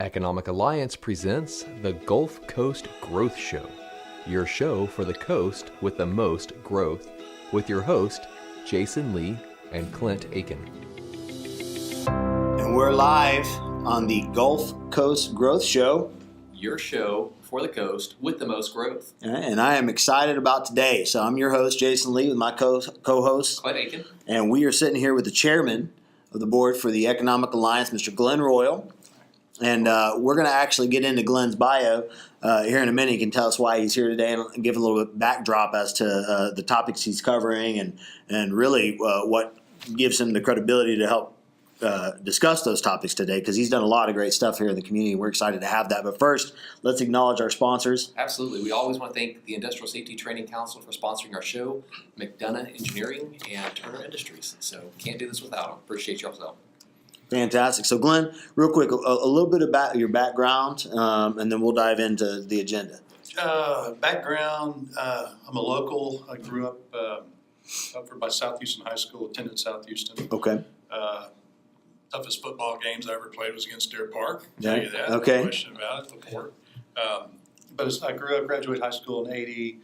Economic Alliance presents the Gulf Coast Growth Show, your show for the coast with the most growth, with your host, Jason Lee and Clint Akin. And we're live on the Gulf Coast Growth Show. Your show for the coast with the most growth. And I am excited about today. So I'm your host, Jason Lee, with my co-host, Clint Akin. And we are sitting here with the chairman of the board for the Economic Alliance, Mr. Glenn Royal. And we're going to actually get into Glenn's bio here in a minute. He can tell us why he's here today and give a little bit backdrop as to the topics he's covering and really what gives him the credibility to help discuss those topics today, because he's done a lot of great stuff here in the community. We're excited to have that. But first, let's acknowledge our sponsors. Absolutely. We always want to thank the Industrial Safety Training Council for sponsoring our show, McDonough Engineering, and Turner Industries. So can't do this without them. Appreciate y'all's help. Fantastic. So, Glenn, real quick, a little bit about your background, and then we'll dive into the agenda. Background, I'm a local. I grew up by South Houston High School, attended South Houston. Okay. Toughest football games I ever played was against Deer Park. Yeah. Tell you that. Okay. No question about it. The port. But as I grew up, graduated high school in '80,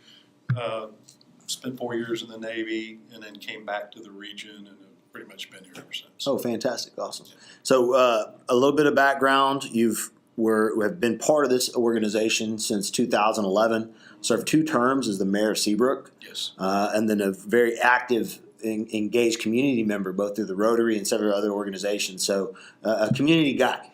spent 4 years in the Navy, and then came back to the region and have pretty much been here ever since. Oh, fantastic. Awesome. So a little bit of background. Have been part of this organization since 2011, served 2 terms as the mayor of Seabrook. Yes. And then a very active, engaged community member, both through the Rotary and several other organizations. So a community guy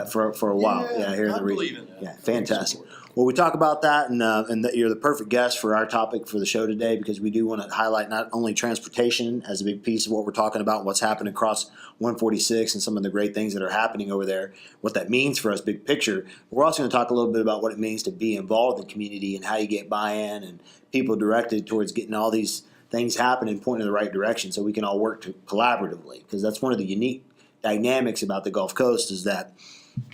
for a while. Yeah, here in I the region. believe in that. Yeah, fantastic. Well, we talk about that, and that you're the perfect guest for our topic for the show today, because we do want to highlight not only transportation as a big piece of what we're talking about, and what's happening across 146 and some of the great things that are happening over there, what that means for us, big picture. But we're also going to talk a little bit about what it means to be involved in the community and how you get buy-in and people directed towards getting all these things happening, pointing in the right direction, so we can all work collaboratively. Because that's one of the unique dynamics about the Gulf Coast, is that,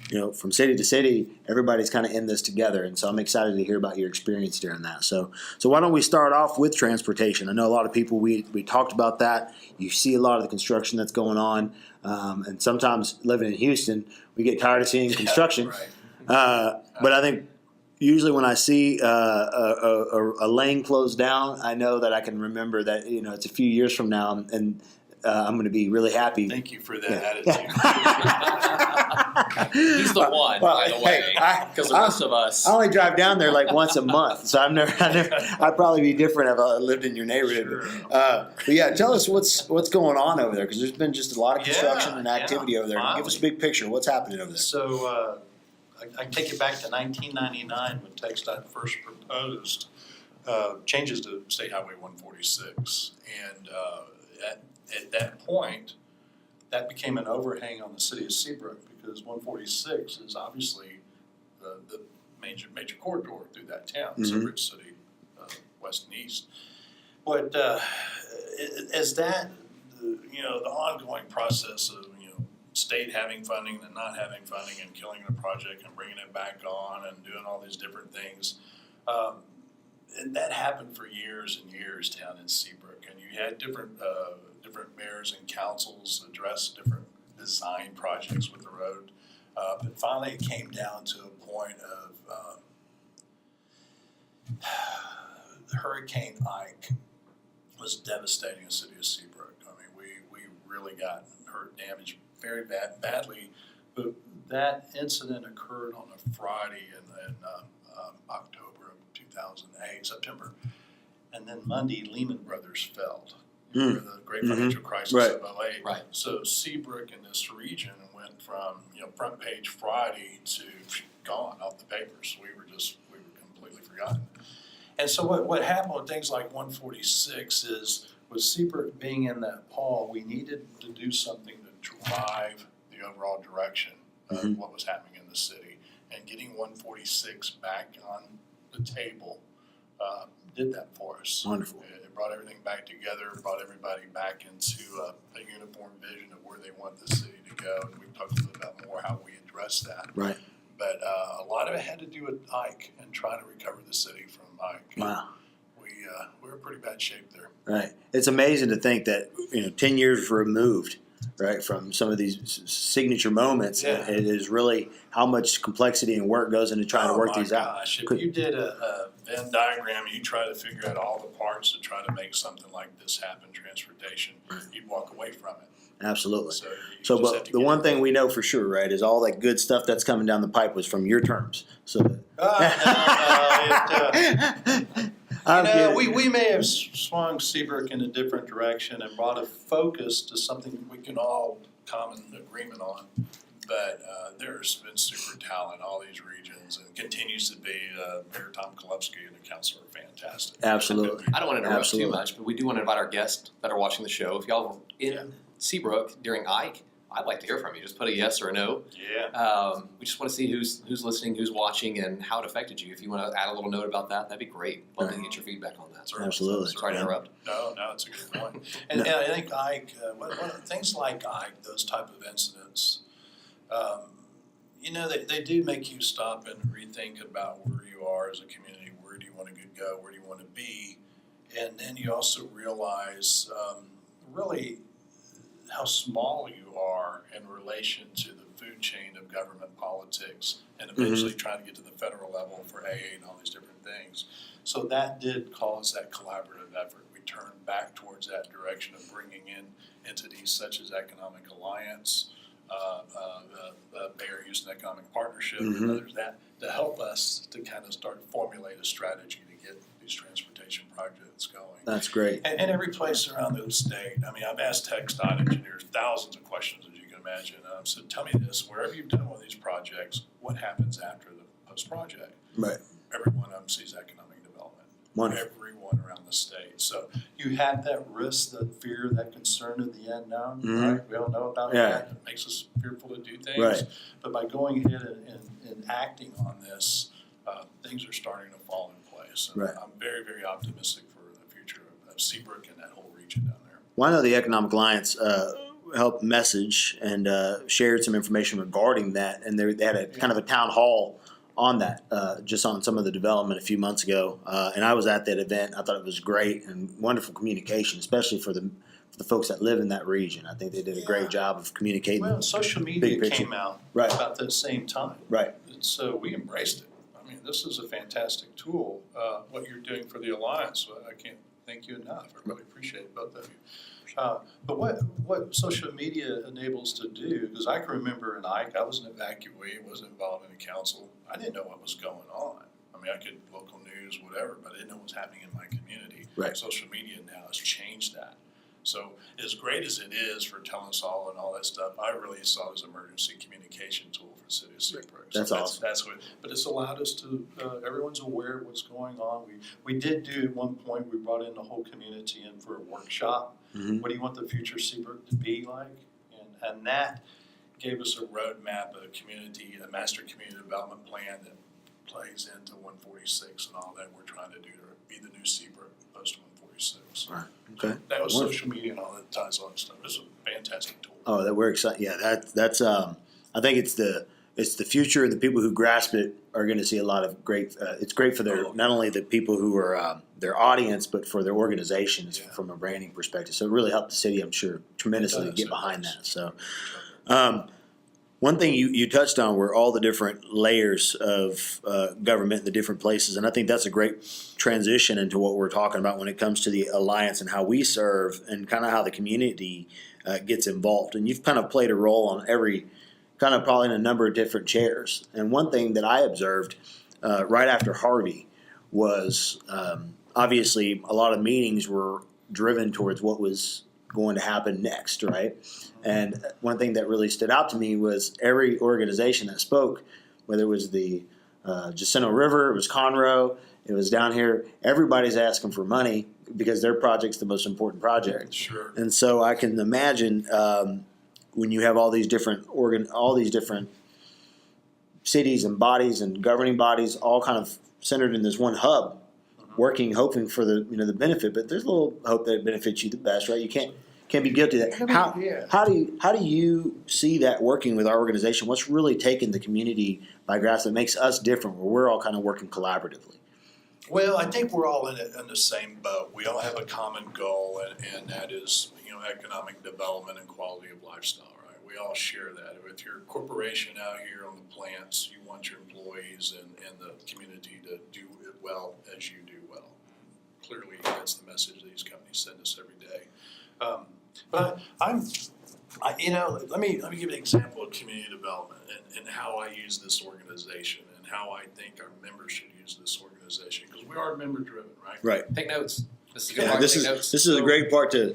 you know, from city to city, everybody's kind of in this together. And so I'm excited to hear about your experience during that. So why don't we start off with transportation? I know a lot of people, we talked about that. You see a lot of the construction that's going on. And sometimes living in Houston, we get tired of seeing construction. Right. But I think usually when I see a lane closed down, I know that I can remember that, you know, it's a few years from now, and I'm going to be really happy. Thank you for that attitude. He's the one, by the way, because the rest of us. I only drive down there like once a month, so I'd probably be different if I lived in your neighborhood. Sure. But yeah, tell us what's going on over there, because there's been just a lot of construction and activity over there. Finally. Give us a big picture. What's happening over there? So I take it back to 1999 when TxDOT first proposed changes to State Highway 146, and at that point, that became an overhang on the city of Seabrook, because 146 is obviously the major corridor through that town, Seabrook City, west and east. But as that, the ongoing process of, state having funding and not having funding and killing the project and bringing it back on and doing all these different things, and that happened for years and years down in Seabrook. And you had different mayors and councils address different design projects with the road. But finally it came down to a point of Hurricane Ike was devastating the city of Seabrook. I mean, we really got hurt, damaged very badly. But that incident occurred on a Friday in October of 2008, September. And then Monday, Lehman Brothers failed. The great financial crisis of 2008. Right. So Seabrook in this region went from front page Friday to gone off the papers. We were completely forgotten. And so what happened with things like 146 is, with Seabrook being in that pall, we needed to do something to drive the overall direction of what was happening in the city. And getting 146 back on the table did that for us. Wonderful. It brought everything back together, brought everybody back into a uniform vision of where they want the city to go. And we've talked a little bit about more how we address that. Right. But a lot of it had to do with Ike and trying to recover the city from Ike. Wow. We're in pretty bad shape there. Right. It's amazing to think that 10 years removed, right, from some of these signature moments. Yeah. It is really how much complexity and work goes into trying to work these out. Oh my gosh, if you did a Venn diagram, you try to figure out all the parts to try to make something like this happen, transportation, you'd walk away from it. Absolutely. So, you So, just have but to the get one it. thing we know for sure, right, is all that good stuff that's coming down the pipe was from your terms. So, I'm kidding. We may have swung Seabrook in a different direction and brought a focus to something we can all common agreement on. But there's been super talent in all these regions and continues to be. Mayor Tom Kolupski and the council are fantastic. Absolutely. I don't want to interrupt Absolutely. too much, but we do want to invite our guests that are watching the show. If y'all were in Seabrook during Ike, I'd like to hear from you. Just put a yes or a no. Yeah. We just want to see who's listening, who's watching, and how it affected you. If you want to add a little note about that, that'd be great. Love to get your feedback on that. Absolutely. Sorry to interrupt. No, it's a good point. And I think Ike, things like Ike, those type of incidents, they do make you stop and rethink about where you are as a community. Where do you want to go? Where do you want to be? And then you also realize really how small you are in relation to the food chain of government politics and eventually trying to get to the federal level for AA and all these different things. So that did cause that collaborative effort. We turned back towards that direction of bringing in entities such as Economic Alliance, Bear Houston Economic Partnership, and others that to help us to kind of start formulate a strategy to get these transportation projects going. That's great. And every place around the state, I mean, I've asked TxDOT engineers thousands of questions, as you can imagine. So tell me this, wherever you've done one of these projects, what happens after the post-project? Right. Every one of them sees economic development. Wonderful. Everyone around the state. So you have that risk, that fear, that concern of the unknown, right? We all know about that. It makes us fearful to do things. Right. But by going ahead and acting on this, things are starting to fall in place. And Right. I'm very, very optimistic for the future of Seabrook and that whole region down there. Well, I know the Economic Alliance helped message and shared some information regarding that, and they had a kind of a town hall on that, just on some of the development a few months ago. And I was at that event. I thought it was great and wonderful communication, especially for the folks that live in that region. I think they did a great job of communicating. Well, social media big picture. came out Right. about the same time. Right. And so we embraced it. I mean, this is a fantastic tool, what you're doing for the Alliance. I can't thank you enough. I really appreciate both of you. But what social media enables to do, because I can remember in Ike, I was an evacuee, wasn't involved in the council. I didn't know what was going on. I mean, I could local news, whatever, but I didn't know what was happening in my community. Right. Social media now has changed that. So as great as it is for telling us all and all that stuff, I really saw it as an emergency communication tool for the city of Seabrook. So That's awesome. That's what, but it's allowed us to, everyone's aware of what's going on. We did do at one point, we brought in the whole community in for a workshop. What do you want the future Seabrook to be like? And that gave us a roadmap, a master community development plan that plays into 146 and all that we're trying to do to be the new Seabrook post 146. Right. Okay. That was Wonderful. social media and all that ties all that stuff. It's a fantastic tool. Oh, that we're excited. Yeah, that's. I think it's the future. The people who grasp it are going to see a lot of great. It's great for their not only the people who are their audience, but for their organizations from a branding perspective. So it really helped the city, I'm sure, tremendously to get behind that. So, one thing you touched on were all the different layers of government in the different places, and I think that's a great transition into what we're talking about when it comes to the Alliance and how we serve and kind of how the community gets involved. And you've kind of played a role on every kind of probably in a number of different chairs. And one thing that I observed right after Harvey was obviously a lot of meetings were driven towards what was going to happen next, right? And one thing that really stood out to me was every organization that spoke, whether it was the Jacinto River, it was Conroe, it was down here, everybody's asking for money because their project's the most important project. Sure. And so I can imagine when you have all these different cities and bodies and governing bodies all kind of centered in this one hub, working, hoping for the the benefit, but there's a little hope that it benefits you the best, right? You can't be guilty of that. How do you see that working with our organization? What's really taken the community by grasp that makes us different, where we're all kind of working collaboratively? Well, I think we're all in the same boat. We all have a common goal, and that is, economic development and quality of lifestyle, right? We all share that. With your corporation out here on the plants, you want your employees and the community to do it well as you do well. Clearly, that's the message these companies send us every day. But let me give you an example of community development and how I use this organization and how I think our members should use this organization, because we are member driven, right? Right. Take notes. This is a good Yeah, part. this Take is notes. this is a great part to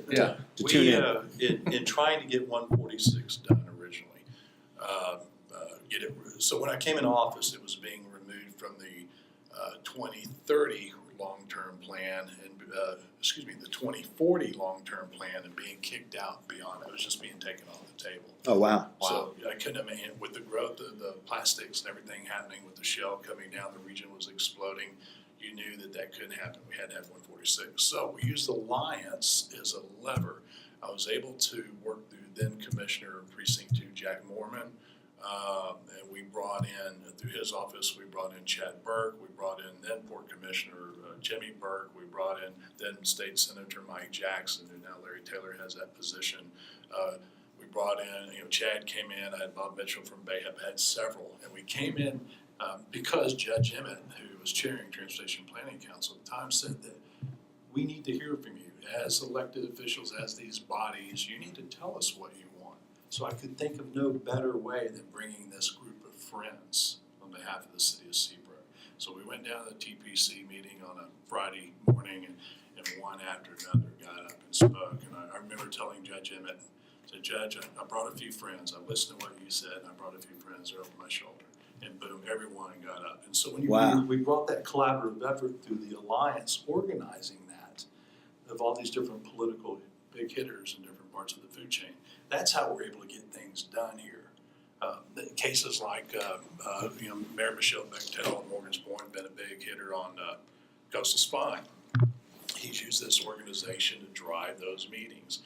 tune in. In trying to get 146 done originally, so when I came into office, it was being removed from the 2030 long-term plan and the 2040 long-term plan and being kicked out beyond it. It was just being taken off the table. Oh, wow. So I couldn't imagine, with the growth of the plastics and everything happening with the shell coming down, the region was exploding. You knew that couldn't happen. We had to have 146. So we used Alliance as a lever. I was able to work through then Commissioner of Precinct 2, Jack Mormon, and we brought in, through his office, we brought in Chad Burke, we brought in then Port Commissioner Jimmy Burke, we brought in then State Senator Mike Jackson, who now Larry Taylor has that position. We brought in, Chad came in, I had Bob Mitchell from Bayhab, had several, and we came in because Judge Emmett, who was chairing Transportation Planning Council at the time, said that we need to hear from you as elected officials, as these bodies. You need to tell us what you want. So I could think of no better way than bringing this group of friends on behalf of the city of Seabrook. So we went down to the TPC meeting on a Friday morning, and one after another got up and spoke. And I remember telling Judge Emmett, I said, Judge, I brought a few friends. I listened to what you said, and I brought a few friends over my shoulder. And boom, everyone got up. And so when we brought that collaborative effort through the Alliance, organizing that, of all these different political big hitters in different parts of the food chain, that's how we're able to get things done here. Cases like, Mayor Michelle Bechtel in Morgan's Point been a big hitter on coastal spine. He's used this organization to drive those meetings.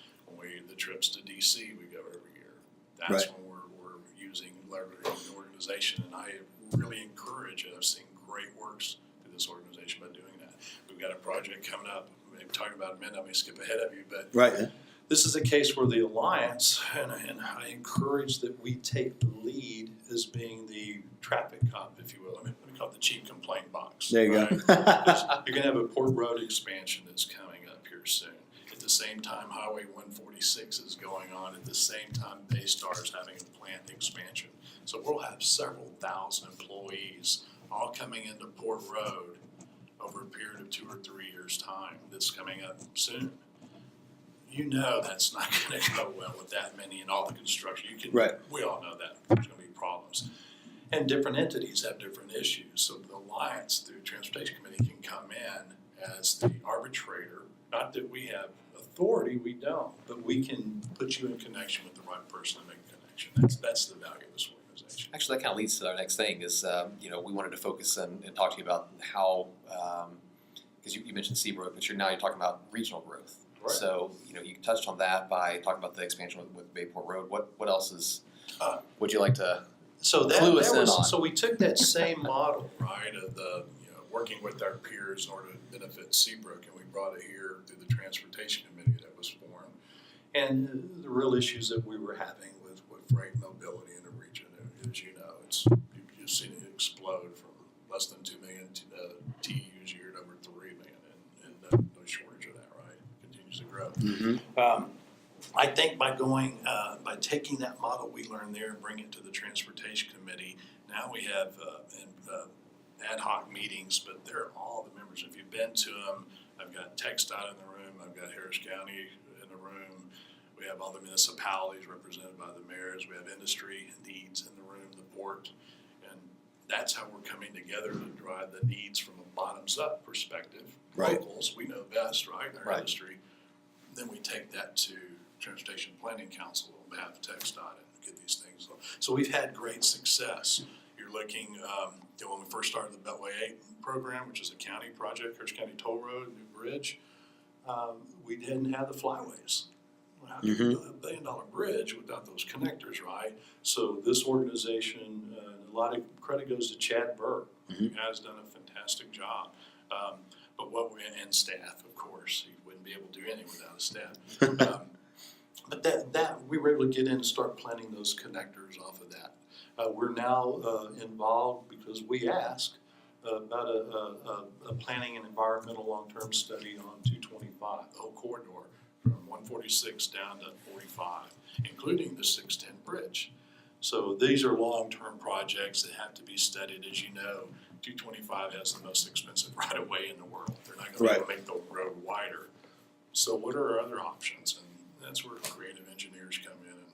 The trips to DC we go every year. That's when we're using leveraging the organization, and I really encourage it. I've seen great works through this organization by doing that. We've got a project coming up. Maybe talking about it in a minute. I may skip ahead of you, but this is a case where the Alliance, and I encourage that we take the lead as being the traffic cop, if you will. I mean, let me call it the chief complaint box. There you go. You're going to have a Port Road expansion that's coming up here soon. At the same time, Highway 146 is going on. At the same time, Daystar is having a plant expansion. So we'll have several thousand employees all coming into Port Road over a period of 2 or 3 years' time. That's coming up soon. That's not going to go well with that many and all the construction. We all know that there's going to be problems. And different entities have different issues. So the Alliance, through Transportation Committee, can come in as the arbitrator. Not that we have authority, we don't, but we can put you in connection with the right person to make a connection. That's the value of this organization. Actually, that kind of leads to our next thing is, we wanted to focus and talk to you about how, because you mentioned Seabrook, but you're talking about regional growth. Right. So, you touched on that by talking about the expansion with Bayport Road. What else would you like to clue us in on? So we took that same model, right, of the, working with our peers in order to benefit Seabrook, and we brought it here through the Transportation Committee that was formed. And the real issues that we were having with freight mobility in the region, as you know, you've seen it explode from less than 2 million TEUs a year to over 3 million, and no shortage of that, right? It continues to grow. Mm-hmm. I think by taking that model we learned there and bringing it to the Transportation Committee, now we have ad hoc meetings, but they're all the members. If you've been to them, I've got TxDOT in the room, I've got Harris County in the room, we have all the municipalities represented by the mayors, we have industry needs in the room, the port, and that's how we're coming together to drive the needs from a bottoms-up perspective. Locals, we know best, right, our industry. Then we take that to Transportation Planning Council on behalf of TxDOT and get these things. So we've had great success. You're looking, when we first started the Beltway 8 program, which is a county project, Harris County Toll Road, new bridge, we didn't have the flyways. How can you do a $1 billion bridge without those connectors, right? So this organization, a lot of credit goes to Chad Burke, who has done a fantastic job. And staff, of course, he wouldn't be able to do anything without a staff. But that we were able to get in and start planting those connectors off of that. We're now involved because we asked about a planning and environmental long-term study on 225, the whole corridor from 146 down to 45, including the 610 bridge. So these are long-term projects that have to be studied. As you know, 225 has the most expensive right-of-way in the world. They're not going to be able to make the road wider. So what are our other options? And that's where creative engineers come in, and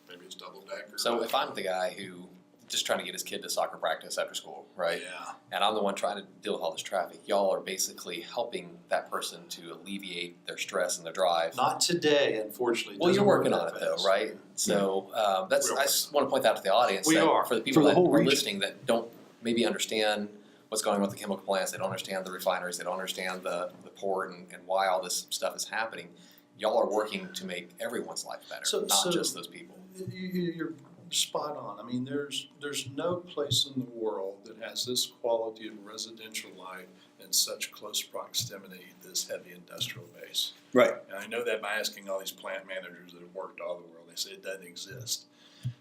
maybe it's double decker. So if I'm the guy who just trying to get his kid to soccer practice after school, right? Yeah. And I'm the one trying to deal with all this traffic. Y'all are basically helping that person to alleviate their stress and their drive. Not today, unfortunately. Well, you're Doesn't work working that on it though, fast. right? So I just want to point that out to the audience. We that are. For the people For the that whole are region. listening that don't maybe understand what's going on with the chemical plants, they don't understand the refineries, they don't understand the port and why all this stuff is happening. Y'all are working to make everyone's life better, not just those people. You're spot on. I mean, there's no place in the world that has this quality of residential life in such close proximity to this heavy industrial base. Right. And I know that by asking all these plant managers that have worked all the world, they say it doesn't exist.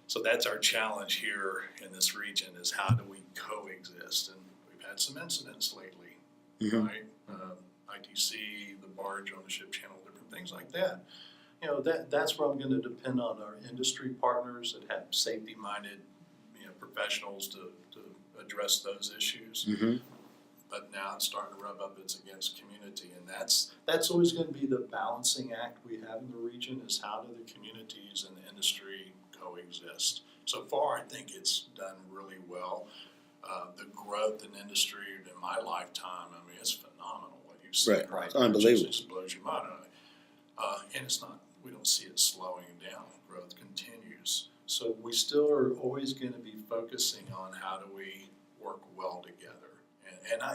So that's our challenge here in this region is how do we coexist? And we've had some incidents lately, Mhm. right? ITC, the barge on the ship channel, different things like that. You know, that's where I'm going to depend on our industry partners that have safety-minded, professionals to address those issues. Mm-hmm. But now it's starting to rub up against community, and that's always going to be the balancing act we have in the region is how do the communities and the industry coexist. So far, I think it's done really well. The growth in industry in my lifetime, I mean, it's phenomenal what you've seen. Right. It's unbelievable. It just blows your mind. And it's not, we don't see it slowing down. Growth continues. So we still are always going to be focusing on how do we work well together. And I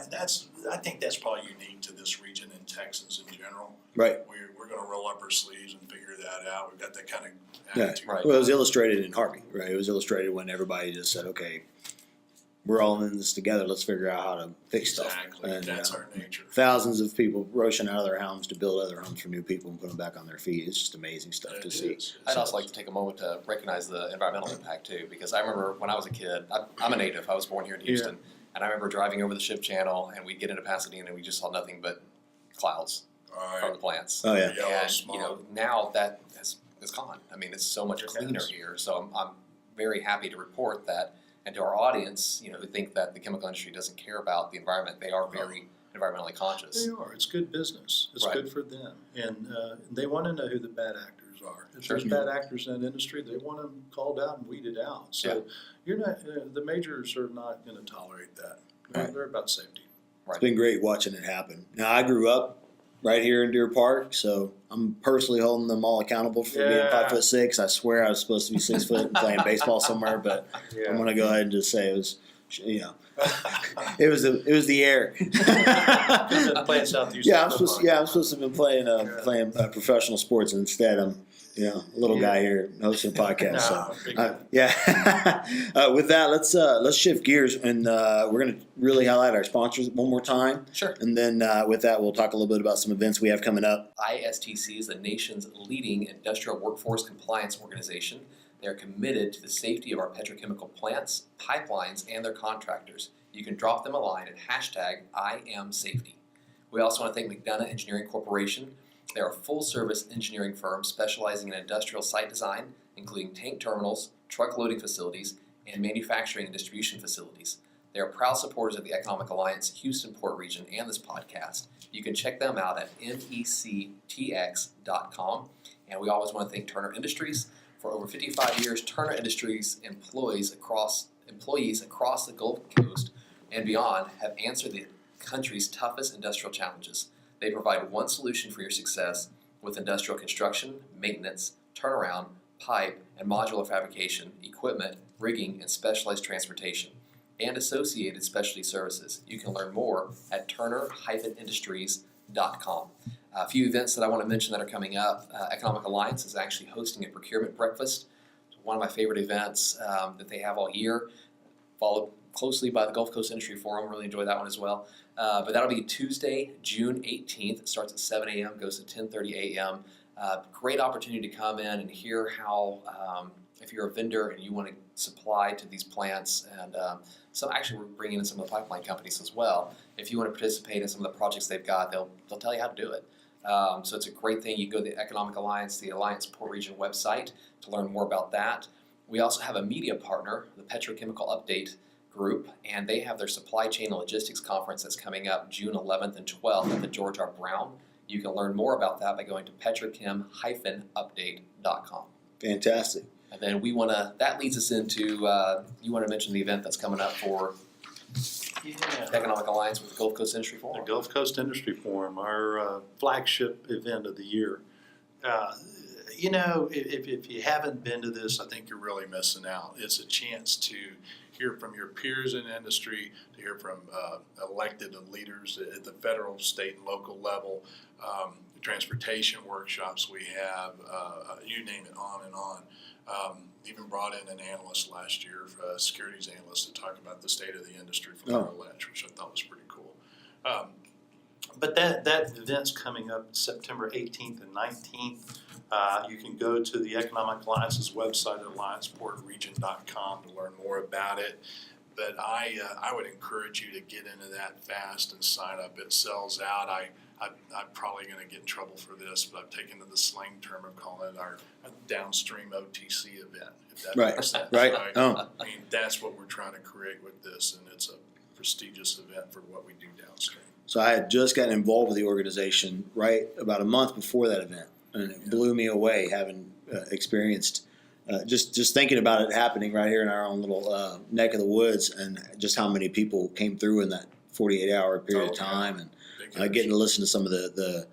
think that's probably unique to this region and Texans in general. Right. We're going to roll up our sleeves and figure that out. We've got that kind of Yeah. attitude. Right. Well, it was illustrated in Harvey, right? It was illustrated when everybody just said, okay, we're all in this together. Let's figure out how to fix stuff. Exactly. And, That's our nature. thousands of people rushing out of their homes to build other homes for new people and put them back on their feet. It's just amazing stuff It to see. is. I'd also like to take a moment to recognize the environmental impact too, because I remember when I was a kid, I'm a native, I was born here in Houston, and I remember driving over the ship channel and we'd get into Pasadena and we just saw nothing but clouds All from right. the plants. Oh, yeah. Yellow And, smog. now that is gone. I mean, it's so much It cleaner is. here, so I'm very happy to report that. And to our audience, who think that the chemical industry doesn't care about the environment, they are very environmentally conscious. They are. It's good business. It's Right. good for them. And they want to know who the bad actors are. If Sure. there's bad actors in that industry, they want them called out and weeded out. So you're not, the majors are not going to tolerate that. Right. They're about safety. It's been great watching it happen. Now, I grew up right here in Deer Park, so I'm personally holding them all accountable for being Yeah. 5'6". I swear I was supposed to be 6 foot and playing baseball somewhere, but I'm going to go ahead and just say it was, it was the air. Playing Southeast. I'm supposed to have been playing professional sports, and instead I'm a little guy here hosting a podcast. With that, let's shift gears, and we're going to really highlight our sponsors one more time. Sure. And then with that, we'll talk a little bit about some events we have coming up. ISTC is the nation's leading industrial workforce compliance organization. They are committed to the safety of our petrochemical plants, pipelines, and their contractors. You can drop them a line at #IamSafety. We also want to thank McDonough Engineering Corporation. They are a full-service engineering firm specializing in industrial site design, including tank terminals, truck loading facilities, and manufacturing and distribution facilities. They are proud supporters of the Economic Alliance Houston Port Region and this podcast. You can check them out at nectx.com. And we always want to thank Turner Industries. For over 55 years, Turner Industries employees across the Gulf Coast and beyond have answered the country's toughest industrial challenges. They provide one solution for your success with industrial construction, maintenance, turnaround, pipe, and modular fabrication, equipment, rigging, and specialized transportation, and associated specialty services. You can learn more at turner-industries.com. A few events that I want to mention that are coming up. Economic Alliance is actually hosting a procurement breakfast. It's one of my favorite events that they have all year, followed closely by the Gulf Coast Industry Forum. Really enjoy that one as well. But that'll be Tuesday, June 18th. It starts at 7 a.m., goes to 10:30 a.m. Great opportunity to come in and hear how, if you're a vendor and you want to supply to these plants, and so actually we're bringing in some of the pipeline companies as well. If you want to participate in some of the projects they've got, they'll tell you how to do it. So it's a great thing. You can go to the Economic Alliance, the Alliance Port Region website to learn more about that. We also have a media partner, the Petrochemical Update Group, and they have their Supply Chain and Logistics Conference that's coming up June 11th and 12th at the George R. Brown. You can learn more about that by going to petrochem-update.com. Fantastic. And then that leads us into, you want to mention the event that's coming up for Economic Alliance with the Gulf Coast Industry Forum. The Gulf Coast Industry Forum, our flagship event of the year. If you haven't been to this, I think you're really missing out. It's a chance to hear from your peers in industry, to hear from elected leaders at the federal, state, and local level, transportation workshops we have, you name it, on and on. Even brought in an analyst last year, a securities analyst, to talk about the state of the industry from Merrill Lynch, which I thought was pretty cool. But that event's coming up September 18th and 19th. You can go to the Economic Alliance's website at allianceportregion.com to learn more about it. But I would encourage you to get into that fast and sign up. It sells out. I'm probably going to get in trouble for this, but I've taken to the slang term of calling it our downstream OTC event, if that makes sense. Right. I mean, that's what we're trying to create with this, and it's a prestigious event for what we do downstream. So I had just gotten involved with the organization right about a month before that event, and it blew me away having experienced just thinking about it happening right here in our own little neck of the woods, and just how many people came through in that 48-hour period of time, and getting to listen to some of the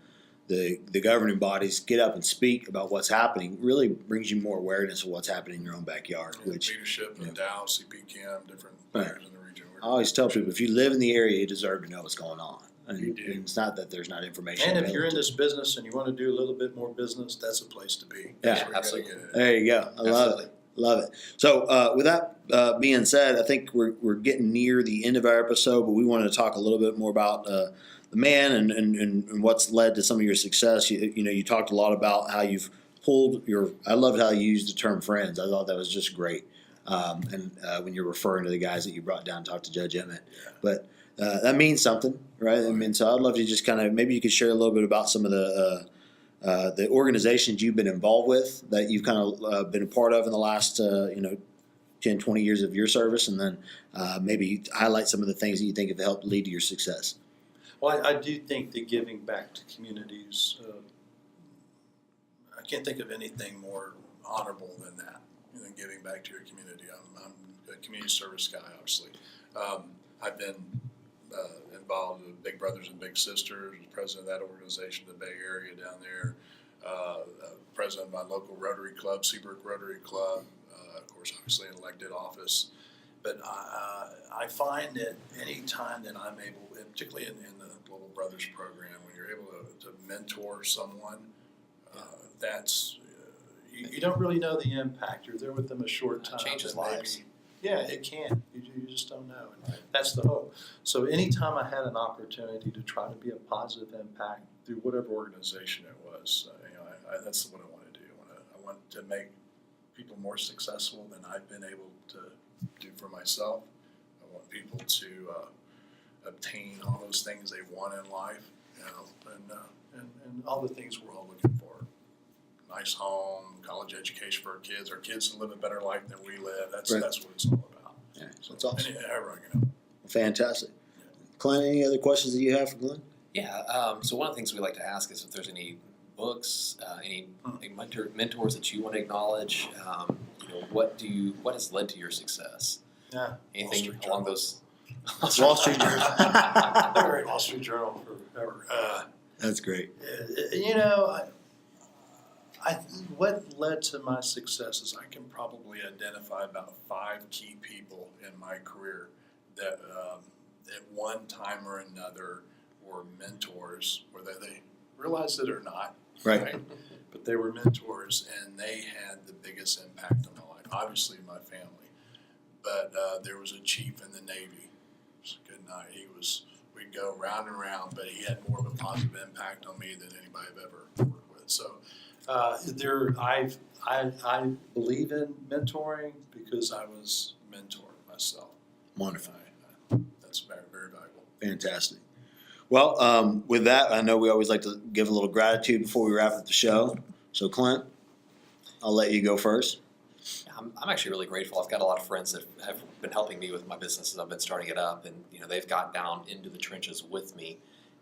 governing bodies get up and speak about what's happening really brings you more awareness of what's happening in your own backyard. Which leadership and Dow, CPChem, different players in the region. I always tell people, if you live in the area, you deserve to know what's going on. And it's not that there's not information. And if you're in this business and you want to do a little bit more business, that's a place to be. Yeah, absolutely. There you go. I love it. Love it. So with that being said, I think we're getting near the end of our episode, but we wanted to talk a little bit more about the man and what's led to some of your success. You talked a lot about how you've pulled I loved how you used the term friends. I thought that was just great. When you're referring to the guys that you brought down to talk to Judge Emmett. But that means something, right? I mean, so I'd love to just kind of, maybe you could share a little bit about some of the organizations you've been involved with that you've kind of been a part of in the last, 10, 20 years of your service, and then maybe highlight some of the things that you think have helped lead to your success. Well, I do think that giving back to communities, I can't think of anything more honorable than that, than giving back to your community. I'm a community service guy, obviously. I've been involved with Big Brothers and Big Sisters, was president of that organization in the Bay Area down there, president of my local Rotary Club, Seabrook Rotary Club, of course, obviously in elected office. But I find that any time that I'm able, particularly in the Little Brothers program, when you're able to mentor someone, that's, you don't really know the impact. You're there with them a short time. It changes lives. Yeah, it can. You just don't know. And that's the hope. So anytime I had an opportunity to try to be a positive impact through whatever organization it was, that's what I want to do. I want to make people more successful than I've been able to do for myself. I want people to obtain all those things they want in life, and all the things we're all looking for. Nice home, college education for our kids to live a better life than we live. That's what it's all about. Yeah, that's awesome. Fantastic. Yeah. Clint, any other questions that you have for Clint? Yeah, so one of the things we like to ask is if there's any books, any mentors that you want to acknowledge. What has led to your success? Yeah, anything along those? Wall Street Journal. I've read Wall Street Journal forever. That's great. What led to my success is I can probably identify about 5 key people in my career that at one time or another were mentors, whether they realized it or not. Right. But they were mentors, and they had the biggest impact on my life. Obviously, my family. But there was a chief in the Navy. It was a good night. We'd go round and round, but he had more of a positive impact on me than anybody I've ever worked with. So I believe in mentoring because I was mentored myself. Wonderful. That's very, very valuable. Fantastic. Well, with that, I know we always like to give a little gratitude before we wrap up the show. So, Clint, I'll let you go first. I'm actually really grateful. I've got a lot of friends that have been helping me with my business as I've been starting it up, and they've got down into the trenches with me,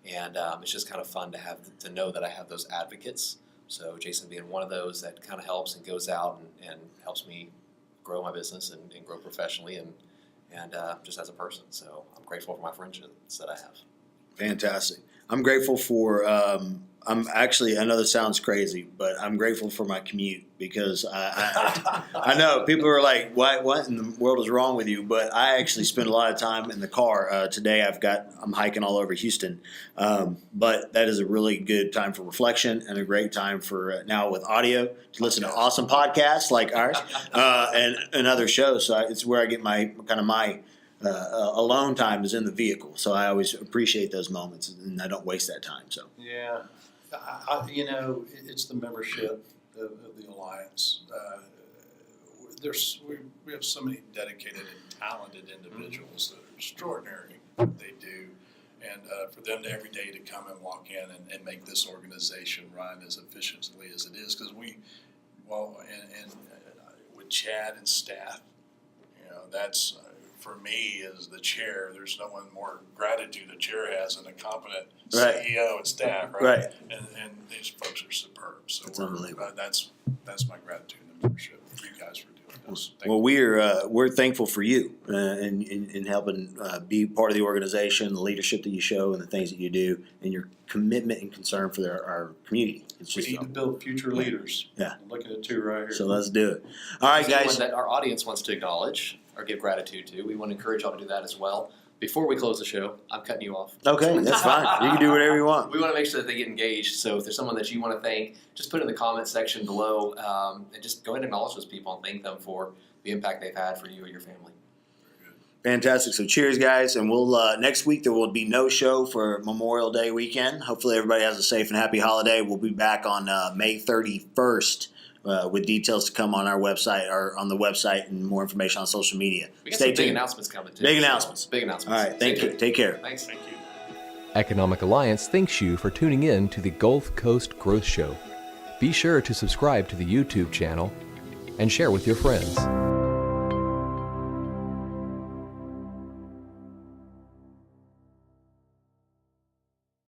and it's just kind of fun to know that I have those advocates. So Jason being one of those that kind of helps and goes out and helps me grow my business and grow professionally and just as a person. So I'm grateful for my friendships that I have. Fantastic. I'm grateful for, I'm actually, I know this sounds crazy, but I'm grateful for my commute because I know people are like, what in the world is wrong with you? But I actually spend a lot of time in the car. Today I'm hiking all over Houston. But that is a really good time for reflection and a great time for now with audio to listen to awesome podcasts like ours and other shows. So it's where I get my alone time is in the vehicle. So I always appreciate those moments and I don't waste that time. So Yeah, it's the membership of the Alliance. We have so many dedicated and talented individuals that are extraordinary what they do. And for them every day to come and walk in and make this organization run as efficiently as it is, because with Chad and staff, that's for me as the chair. There's no one more gratitude a chair has than a competent CEO and staff, right? And these folks are superb. So it's unbelievable. That's my gratitude and membership for you guys for doing this. Well, we're thankful for you in helping be part of the organization, the leadership that you show, and the things that you do, and your commitment and concern for our community. We need to build future leaders. Yeah. I'm looking at two right here. So let's do it. All right, guys. That our audience wants to acknowledge or give gratitude to, we want to encourage y'all to do that as well. Before we close the show, I'm cutting you off. Okay, that's fine. You can do whatever you want. We want to make sure that they get engaged. So if there's someone that you want to thank, just put it in the comment section below and just go ahead and acknowledge those people and thank them for the impact they've had for you and your family. Fantastic. So cheers, guys. And we'll next week there will be no show for Memorial Day weekend. Hopefully everybody has a safe and happy holiday. We'll be back on May 31st with details to come on our website or on the website and more information on social media. We got Stay some tuned. big announcements coming too. Big announcements. Big announcements. All right. Thank you. Take care. Thanks. Thank you. Economic Alliance thanks you for tuning in to the Gulf Coast Growth Show. Be sure to subscribe to the YouTube channel and share with your friends.